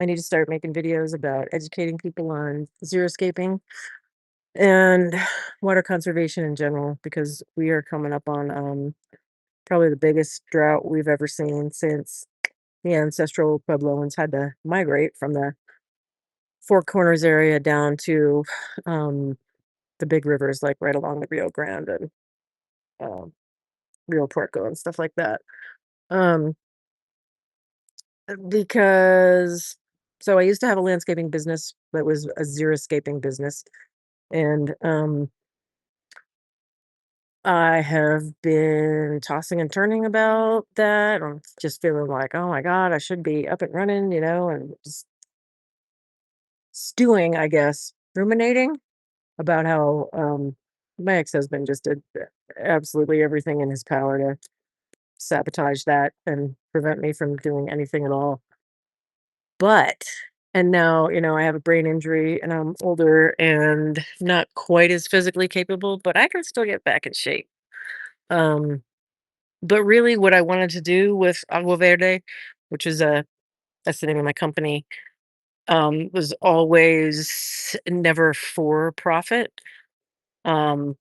I need to start making videos about educating people on xeriscaping and water conservation in general because we are coming up on probably the biggest drought we've ever seen since the ancestral Puebloans had to migrate from the Four Corners area down to um, the big rivers, like right along the Rio Grande and um, Rio Puerco and stuff like that. Um, because so I used to have a landscaping business that was a xeriscaping business, and I have been tossing and turning about that. I'm just feeling like, oh my God, I should be up and running, and just stewing, I guess, ruminating about how my ex-husband just did absolutely everything in his power to sabotage that and prevent me from doing anything at all. But and now, I have a brain injury and I'm older and not quite as physically capable, but I can still get back in shape. Um, but really what I wanted to do with Agua Verde, which is that's the name of my company, was always never for profit. Um,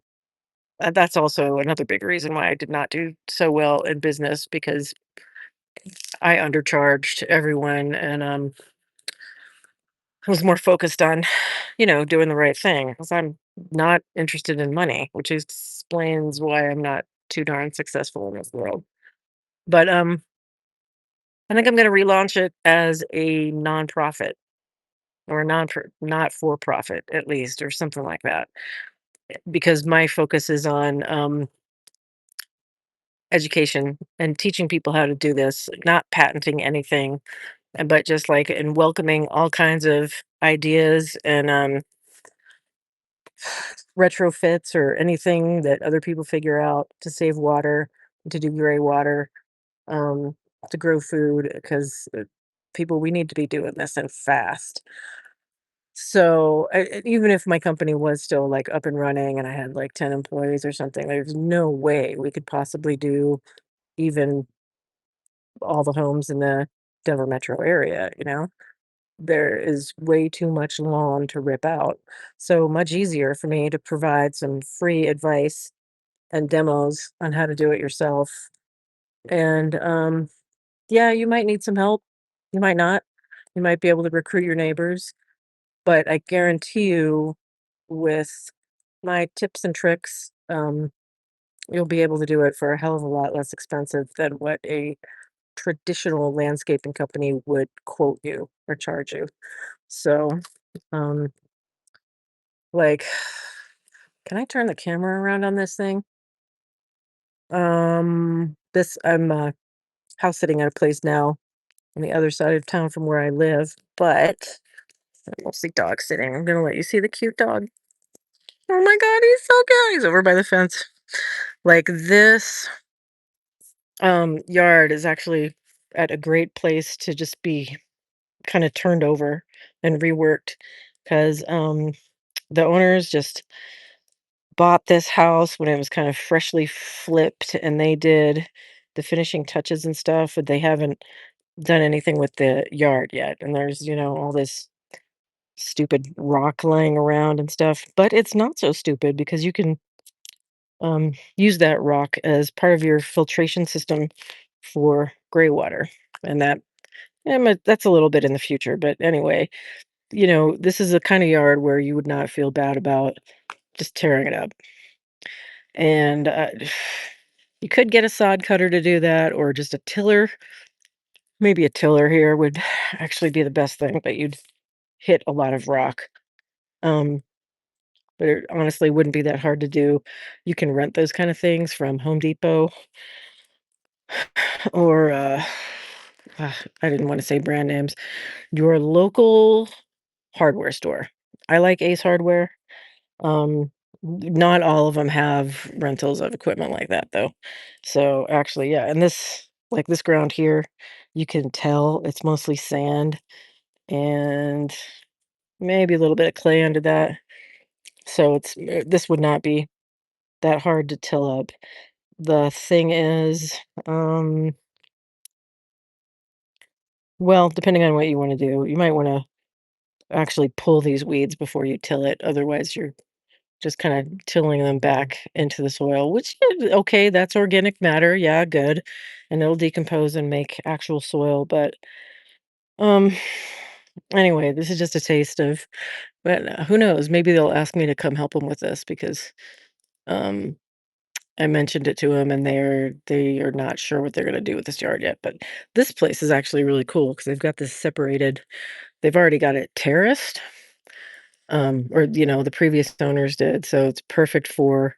that's also another big reason why I did not do so well in business because I undercharged everyone and was more focused on, doing the right thing because I'm not interested in money, which explains why I'm not too darn successful in this world. But I think I'm going to relaunch it as a nonprofit or a not for profit at least or something like that because my focus is on education and teaching people how to do this, not patenting anything, but just like and welcoming all kinds of ideas and retrofits or anything that other people figure out to save water, to do gray water, um, to grow food, because people, we need to be doing this and fast. So even if my company was still like up and running and I had like 10 employees or something, there's no way we could possibly do even all the homes in the Denver metro area. There is way too much lawn to rip out. So much easier for me to provide some free advice and demos on how to do it yourself. And yeah, you might need some help. You might not. You might be able to recruit your neighbors, but I guarantee you with my tips and tricks, you'll be able to do it for a hell of a lot less expensive than what a traditional landscaping company would quote you or charge you. So, um, like, can I turn the camera around on this thing? This I'm house sitting at a place now on the other side of town from where I live, but I'm mostly dog sitting. I'm gonna let you see the cute dog. Oh my God, he's so cute. He's over by the fence. Like this yard is actually at a great place to just be kind of turned over and reworked because the owners just bought this house when it was kind of freshly flipped and they did the finishing touches and stuff, but they haven't done anything with the yard yet. And there's, all this stupid rock lying around and stuff. But it's not so stupid because you can use that rock as part of your filtration system for gray water. And that's a little bit in the future. But anyway, this is a kind of yard where you would not feel bad about just tearing it up. And you could get a sod cutter to do that or just a tiller. Maybe a tiller here would actually be the best thing, but you'd hit a lot of rock. Um, but it honestly wouldn't be that hard to do. You can rent those kind of things from Home Depot or I didn't want to say brand names. Your local hardware store. I like Ace Hardware. Not all of them have rentals of equipment like that though. So actually, yeah, and this ground here, you can tell it's mostly sand and maybe a little bit of clay under that. So this would not be that hard to till up. The thing is, um, Well, depending on what you wanna do, you might wanna actually pull these weeds before you till it, otherwise you're just kinda tilling them back into the soil, which is okay, that's organic matter, yeah, good, and it'll decompose and make actual soil, but, um, anyway, this is just a taste of but, who knows, maybe they'll ask me to come help them with this because, um, I mentioned it to them and they are not sure what they're gonna do with this yard yet, but this place is actually really cool because 'cause they've got this separated they've already got it terraced, or, the previous owners did, so it's perfect for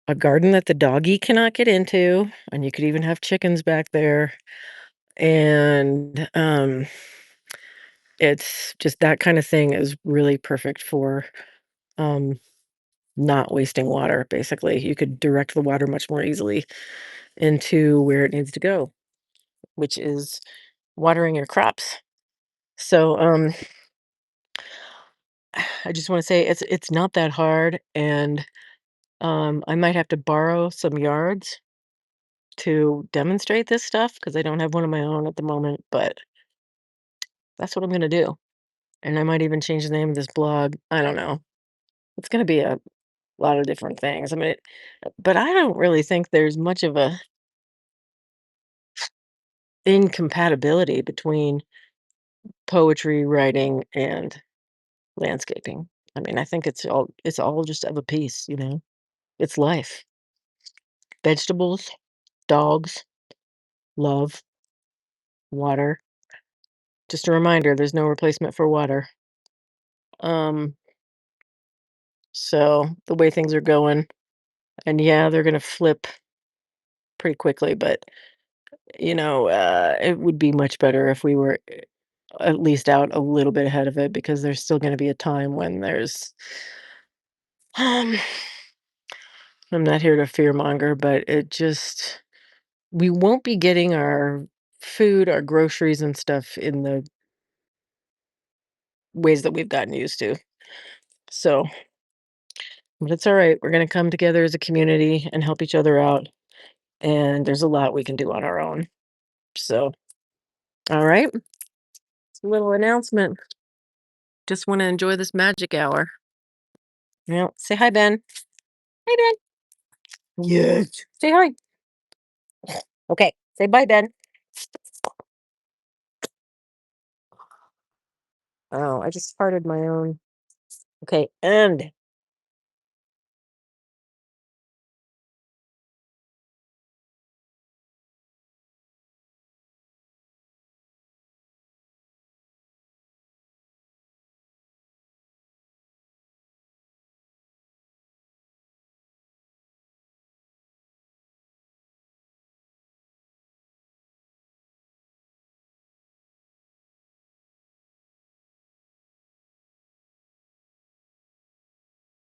a garden that the doggy cannot get into, and you could even have chickens back there, and, it's just that kinda thing is really perfect for, um, not wasting water, basically. You could direct the water much more easily into where it needs to go, which is watering your crops. So, I just wanna say it's not that hard, and, I might have to borrow some yards to demonstrate this stuff because I don't have one of my own at the moment, but that's what I'm gonna do, and I might even change the name of this blog. I don't know. It's gonna be a lot of different things. I mean, but I don't really think there's much of a incompatibility between poetry writing and landscaping. I mean, I think it's all just of a piece, you know? It's life. Vegetables, dogs, love, water. Just a reminder, there's no replacement for water. Um, so the way things are going, and yeah, they're gonna flip pretty quickly, but it would be much better if we were at least out a little bit ahead of it because there's still gonna be a time when there's um I'm not here to fearmonger, but it just we won't be getting our food, our groceries and stuff in the ways that we've gotten used to. So, but it's all right. We're gonna come together as a community and help each other out. And there's a lot we can do on our own. So, all right. Little announcement. Just want to enjoy this magic hour. Yeah. Say hi, Ben. Hi, Ben. Yes. Say hi. Okay. Say bye, Ben. Oh, I just farted my own. Okay. End.